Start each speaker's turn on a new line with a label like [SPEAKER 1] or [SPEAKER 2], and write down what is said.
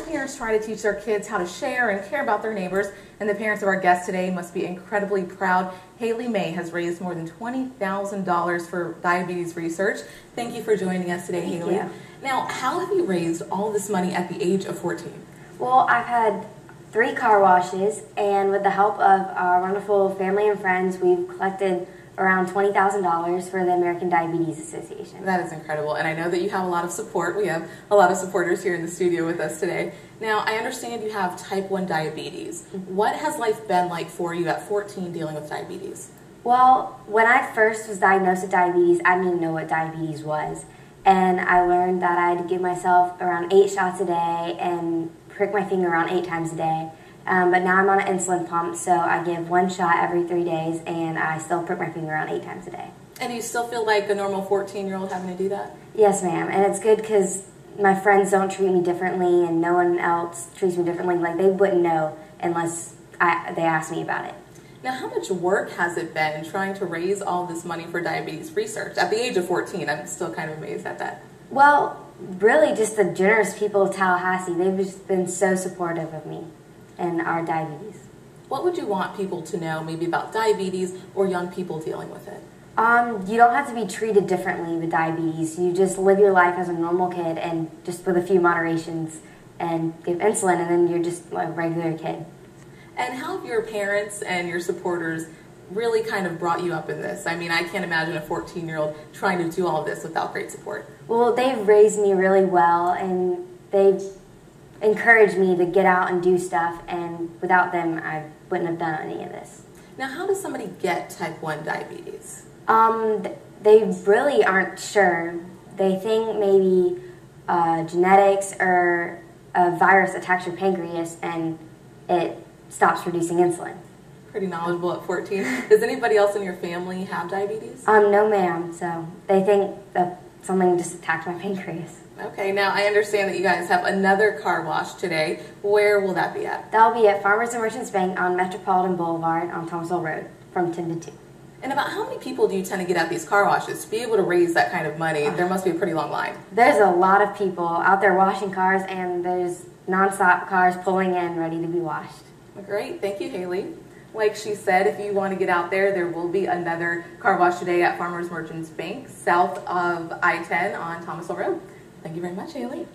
[SPEAKER 1] parents try to teach their kids how to share and care about their neighbors, and the parents of our guest today must be incredibly proud. Haley May has raised more than $20,000 for diabetes research. Thank you for joining us today, Haley.
[SPEAKER 2] Thank you.
[SPEAKER 1] Now, how have you raised all this money at the age of 14?
[SPEAKER 2] Well, I've had 3 car washes, and with the help of our wonderful family and friends, we've collected around $20,000 for the American Diabetes Association.
[SPEAKER 1] That is incredible, and I know that you have a lot of support. We have a lot of supporters here in the studio with us today. Now, I understand you have type 1 diabetes. What has life been like for you at 14 dealing with diabetes?
[SPEAKER 2] Well, when I first was diagnosed with diabetes, I didn't even know what diabetes was. And I learned that I had to give myself around 8 shots a day and prick my finger around 8 times a day. But now I'm on an insulin pump, so I give 1 shot every 3 days, and I still prick my finger around 8 times a day.
[SPEAKER 1] And you still feel like a normal 14-year-old having to do that?
[SPEAKER 2] Yes, ma'am. And it's good because my friends don't treat me differently, and no one else treats me differently. Like, they wouldn't know unless they asked me about it.
[SPEAKER 1] Now, how much work has it been trying to raise all this money for diabetes research? At the age of 14, I'm still kind of amazed at that.
[SPEAKER 2] Well, really just the generous people of Tallahassee. They've just been so supportive of me and our diabetes.
[SPEAKER 1] What would you want people to know maybe about diabetes or young people dealing with it?
[SPEAKER 2] You don't have to be treated differently with diabetes. You just live your life as a normal kid and just with a few moderations and give insulin, and then you're just a regular kid.
[SPEAKER 1] And how have your parents and your supporters really kind of brought you up in this? I mean, I can't imagine a 14-year-old trying to do all of this without great support.
[SPEAKER 2] Well, they've raised me really well, and they've encouraged me to get out and do stuff, and without them, I wouldn't have done any of this.
[SPEAKER 1] Now, how does somebody get type 1 diabetes?
[SPEAKER 2] They really aren't sure. They think maybe genetics or a virus attacks your pancreas and it stops producing insulin.
[SPEAKER 1] Pretty knowledgeable at 14. Does anybody else in your family have diabetes?
[SPEAKER 2] No, ma'am. So they think that something just attacked my pancreas.
[SPEAKER 1] Okay, now I understand that you guys have another car wash today. Where will that be at?
[SPEAKER 2] That'll be at Farmers and Merchants Bank on Metropolitan Boulevard on Thomasville Road from 10 to 2.
[SPEAKER 1] And about how many people do you tend to get at these car washes? To be able to raise that kind of money, there must be a pretty long line.
[SPEAKER 2] There's a lot of people out there washing cars, and there's nonstop cars pulling in ready to be washed.
[SPEAKER 1] Great, thank you, Haley. Like she said, if you want to get out there will be another car wash today at Farmers Merchants Bank, south of I-10 on Thomasville Road. Thank you very much, Haley.